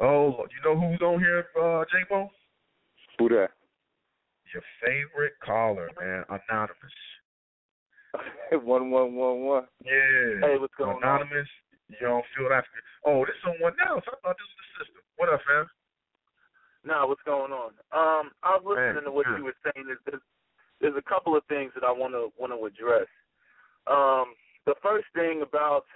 Oh, you know who's on here, J-Mo? Who that? Your favorite caller, man, Anonymous. 1111. Yeah. Hey, what's going Anonymous, you're on Field Afrikan. Oh, this is someone else. I thought this was the system. What up, fam? No, what's going on? I was listening to what you were saying. There's a couple of things that I want to address. The first thing about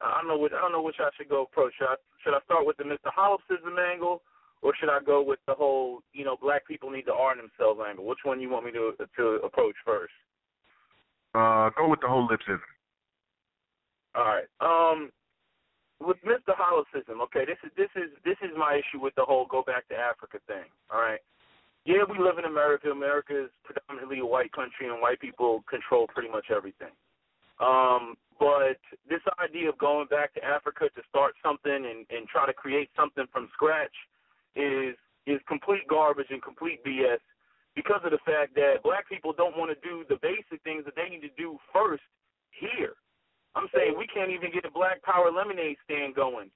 I don't know which I should go approach. Should I start with the Mr. Holipsism angle, or should I go with the whole black people need to arm themselves angle? Which one you want me to approach first? Go with the whole lipsism. All right. With Mr. Holipsism, okay, this is my issue with the whole go back to Africa thing. All right. Yeah, we live in America. America is predominantly a white country, and white people control pretty much everything. But this idea of going back to Africa to start something and try to create something from scratch is complete garbage and complete BS because of the fact that black people don't want to do the basic things that they need to do first here. I'm saying we can't even get a Black Power lemonade stand going.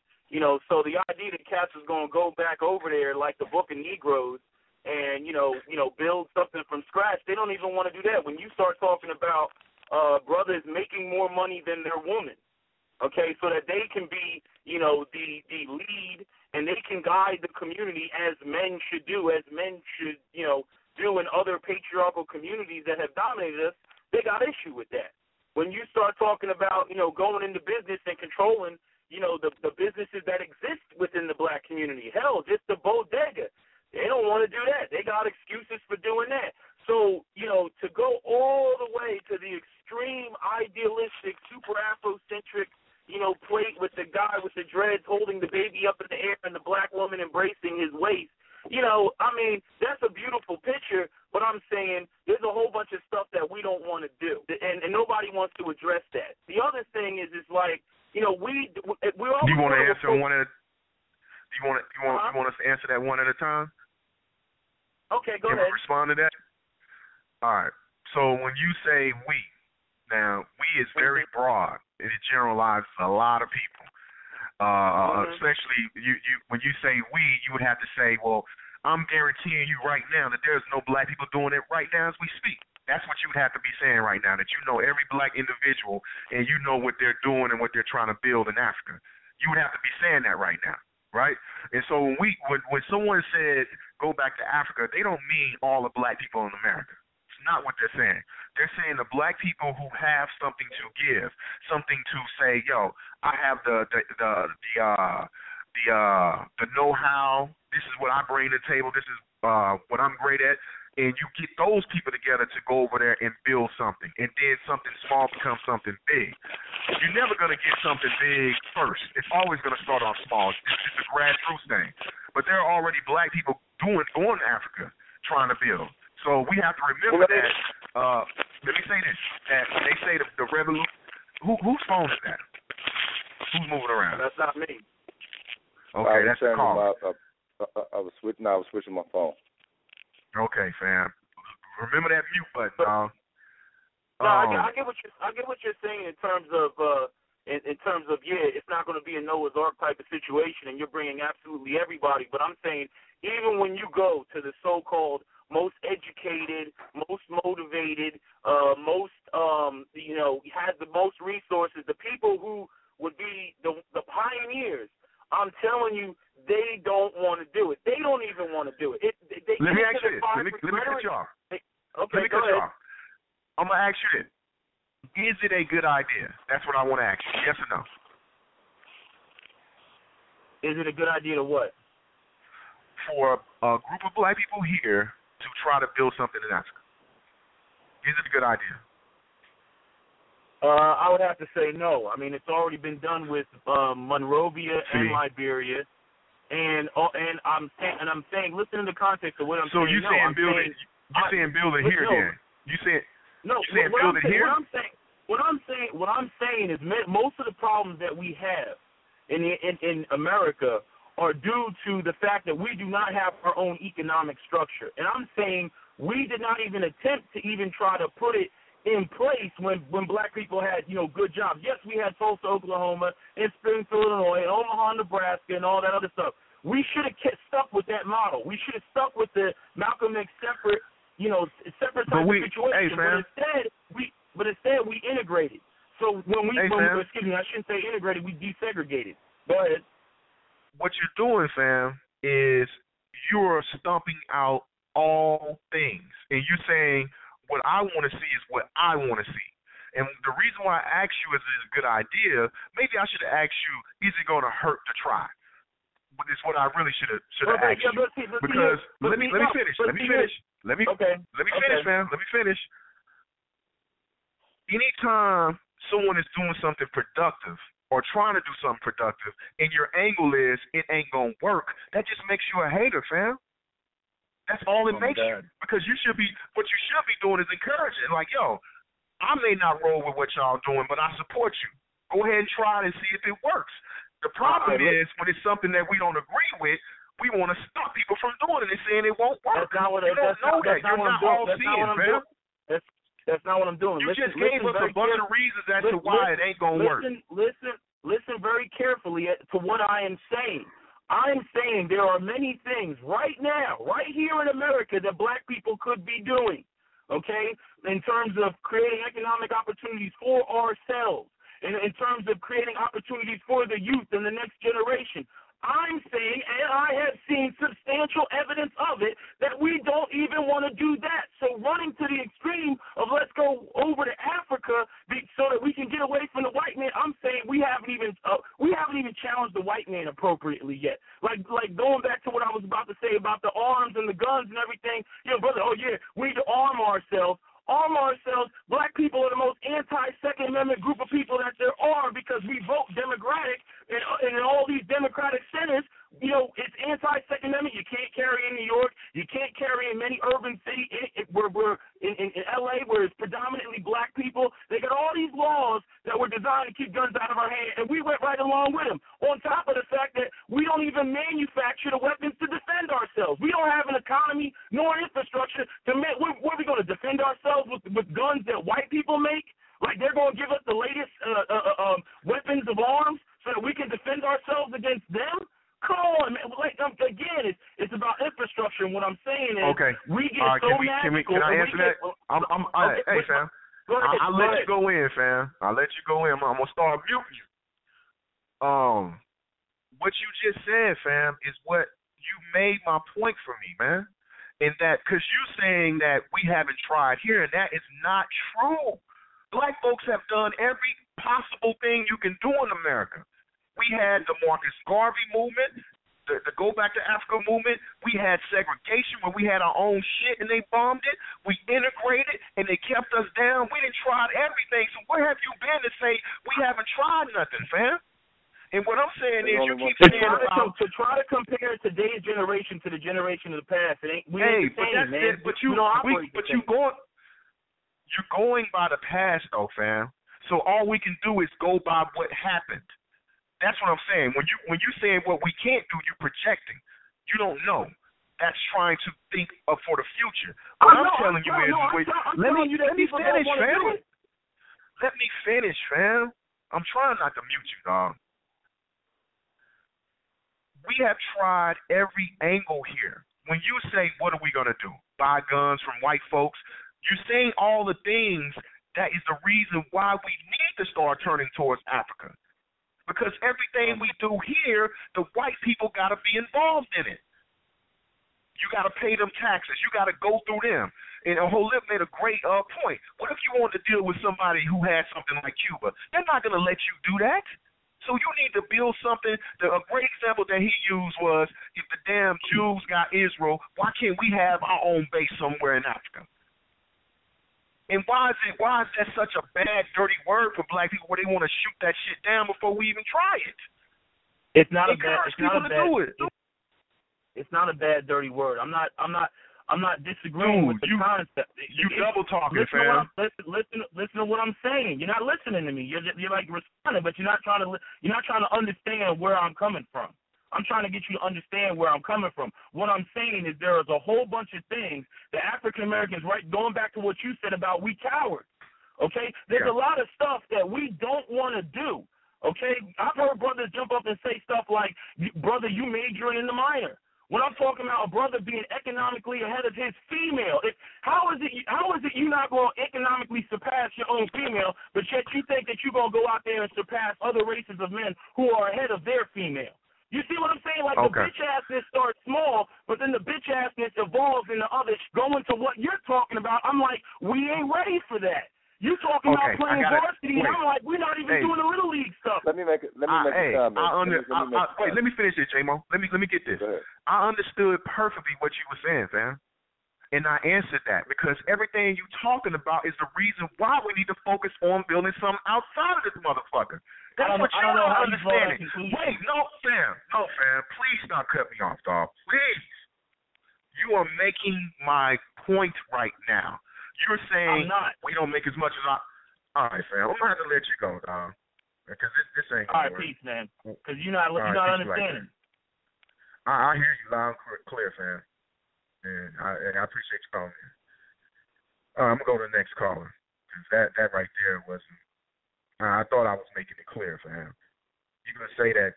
So the idea that cats is going to go back over there like the Book of Negroes and, build something from scratch, they don't even want to do that. When you start talking about brothers making more money than their woman, okay, so that they can be, the lead and they can guide the community as men should do, do in other patriarchal communities that have dominated us, they got issue with that. When you start talking about, going into business and controlling, the businesses that exist within the black community, hell, just the bodega, they don't want to do that. They got excuses for doing that. So, to go all the way to the extreme idealistic, super Afrocentric, plate with the guy with the dreads holding the baby up in the air and the black woman embracing his waist, that's a beautiful picture, but I'm saying there's a whole bunch of stuff that we don't want to do, and nobody wants to address that. The other thing is like, we all. Do you want to answer one at a? Do you want us to answer that one at a time? Okay, go Can ahead. we respond to that? All right. So when you say we, now we is very broad and it generalizes a lot of people. Especially when you say we, you would have to say, well, I'm guaranteeing you right now that there's no black people doing it right now as we speak. That's what you would have to be saying right now, that you know every black individual and you know what they're doing and what they're trying to build in Africa. You would have to be saying that right now, right? And so when someone said go back to Africa, they don't mean all the black people in America. It's not what they're saying. They're saying the black people who have something to give, something to say, yo, I have the know-how. This is what I bring to the table. This is what I'm great at. And you get those people together to go over there and build something. And then something small becomes something big. You're never going to get something big first. It's always going to start off small. It's a grassroots thing. But there are already black people going to Africa trying to build. So we have to remember that. Let me say this. That they say the revolution. Whose phone is that? Who's moving around? That's not me. Okay, that's the call. I was switching my phone. Okay, fam. Remember that mute button, dog. I get what you're saying in terms of it's not going to be a Noah's Ark type of situation, and you're bringing absolutely everybody. But I'm saying even when you go to the so-called most educated, most motivated, most has the most resources, the people who would be the pioneers, I'm telling you, they don't want to do it. They don't even want to do it. Let me ask you this. Let me cut you off. Okay, let me cut you off. I'm going to ask you this. Is it a good idea? That's what I want to ask you. Yes or no? Is it a good idea to what? For a group of black people here to try to build something in Africa. Is it a good idea? I would have to say no. I mean, it's already been done with Monrovia and Liberia, and I'm saying, listen to the context of what I'm saying. So you saying build it? You saying build it here? Then you saying no? You saying build it here? What I'm saying is most of the problems that we have in America are due to the fact that we do not have our own economic structure, and I'm saying we did not even attempt to even try to put it in place when black people had, good jobs. Yes, we had Tulsa, Oklahoma, and Springfield, Illinois, and Omaha, Nebraska, and all that other stuff. We should have stuck with that model. We should have stuck with the Malcolm X separate, separate type of situation. But instead we integrated. So excuse me, I shouldn't say integrated. We desegregated. Go ahead. What you're doing, fam, is you're stumping out all things, and you're saying what I want to see is what I want to see. And the reason why I asked you is it a good idea? Maybe I should have asked you, is it going to hurt to try? But it's what I really should have asked you. Because let me finish. Let me finish, fam. Let me finish. Anytime someone is doing something productive or trying to do something productive, and your angle is it ain't gonna work, that just makes you a hater, fam. That's all it makes you. Because what you should be doing is encouraging. Like, yo, I may not roll with what y'all doing, but I support you. Go ahead and try it and see if it works. The problem is when it's something that we don't agree with, we want to stop people from doing it and saying it won't work. That's not what you don't know that. You're not all seeing, fam. That's not what I'm doing. You just gave us a bunch of reasons as to why it ain't going to work. Listen very carefully to what I am saying. I'm saying there are many things right now, right here in America, that black people could be doing, okay, in terms of creating economic opportunities for ourselves, in terms of creating opportunities for the youth and the next generation. I'm saying, and I have seen substantial evidence of it, that we don't even want to do that. So running to the extreme of let's go over to Africa so that we can get away from the white man, I'm saying we haven't even challenged the white man appropriately yet. Like going back to what I was about to say about the arms and the guns and everything. Brother, we need to arm ourselves. Black people are the most anti-Second Amendment group of people that there are because we vote Democratic, and in all these Democratic centers, it's anti-Second Amendment. You can't carry in New York. You can't carry in many urban cities. We're in L.A., where it's predominantly black people. They got all these laws that were designed to keep guns out of our hand, and we went right along with them, on top of the fact that we don't even manufacture the weapons to defend ourselves. We don't have an economy nor infrastructure to make. What are we going to defend ourselves with guns that white people make? Like they're going to give us the latest weapons of arms so that we can defend ourselves against them? Come on, man. Again, it's about infrastructure. And what I'm saying is, we get Can I answer that? Hey, fam. I'll let you go in, fam. I'll let you go in. I'm gonna start muting you. What you just said, fam, is what you made my point for me, man. And that because you saying that we haven't tried here, and that is not true. Black folks have done every possible thing you can do in America. We had the Marcus Garvey movement, the Go Back to Africa movement. We had segregation where we had our own shit and they bombed it. We integrated and they kept us down. We didn't try everything. So where have you been to say we haven't tried nothing, fam? And what I'm saying is you keep saying about to try to compare today's generation to the generation of the past. It ain't we ain't the same, man. You're going by the past though, fam. So all we can do is go by what happened. That's what I'm saying. When you saying what we can't do, you're projecting. You don't know. That's trying to think of for the future. What I'm telling you is, let me finish, fam. Let me finish, fam. I'm trying not to mute you, dog. We have tried every angle here. When you say, what are we going to do? Buy guns from white folks? You're saying all the things that is the reason why we need to start turning towards Africa. Because everything we do here, the white people got to be involved in it. You got to pay them taxes. You got to go through them. And Holip made a great point. What if you wanted to deal with somebody who had something like Cuba? They're not going to let you do that. So you need to build something. A great example that he used was, if the damn Jews got Israel, why can't we have our own base somewhere in Africa? And why is that such a bad, dirty word for black people where they want to shoot that shit down before we even try it? It's not a bad dirty word. I'm not disagreeing with the concept. You double talking, fam. Listen to what I'm saying. You're not listening to me. You're like responding, but you're not trying to understand where I'm coming from. I'm trying to get you to understand where I'm coming from. What I'm saying is there is a whole bunch of things that African Americans, right, going back to what you said about we cowards, okay? There's a lot of stuff that we don't want to do. Okay, I've heard brothers jump up and say stuff like, "Brother, you majoring in the minor." When I'm talking about a brother being economically ahead of his female, how is it you not going to economically surpass your own female, but yet you think that you're going to go out there and surpass other races of men who are ahead of their female? You see what I'm saying? Like the bitch-assness starts small, but then the bitch-assness evolves into others going to what you're talking about. I'm like, we ain't ready for that. You talking about playing varsity, and I'm like, we're not even doing the little league stuff. Let me make a comment. Let me finish it, J-Mo. Let me get this. I understood perfectly what you were saying, fam. And I answered that because everything you talking about is the reason why we need to focus on building something outside of this motherfucker. That's what you don't understand. Wait, no, fam. Please stop cutting me off, dog. Please. You are making my point right now. You're saying we don't make as much as I. All right, fam. I'm gonna have to let you go, dog. Because this ain't. All right, peace, man. Because you're not understanding. I hear you loud and clear, fam. And I appreciate you calling in. I'm gonna go to the next caller. Cause that right there wasn't. I thought I was making it clear, fam. You're gonna say that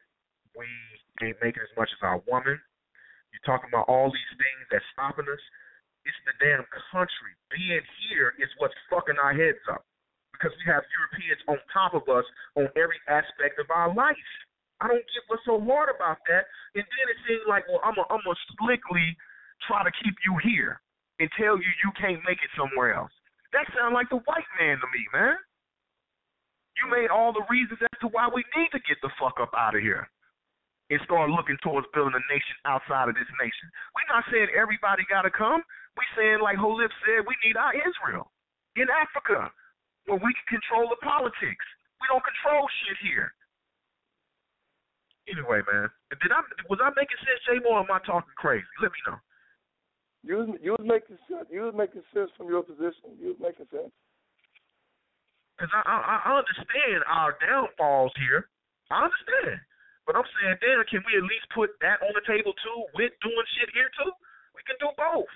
we ain't making as much as our woman. You're talking about all these things that's stopping us. It's the damn country. Being here is what's fucking our heads up. Because we have Europeans on top of us on every aspect of our life. I don't get what's so hard about that. And then it seems like, well, I'm gonna slickly try to keep you here and tell you you can't make it somewhere else. That sounds like the white man to me, man. You made all the reasons as to why we need to get the fuck up out of here and start looking towards building a nation outside of this nation. We're not saying everybody got to come. We're saying, like Holip said, we need our Israel in Africa where we can control the politics. We don't control shit here. Anyway, man, was I making sense, J-Mo, or am I talking crazy? Let me know. You was making sense. You was making sense from your position. You was making sense. Because I understand our downfalls here. I understand. But I'm saying, damn, can we at least put that on the table, too, with doing shit here, too? We can do both.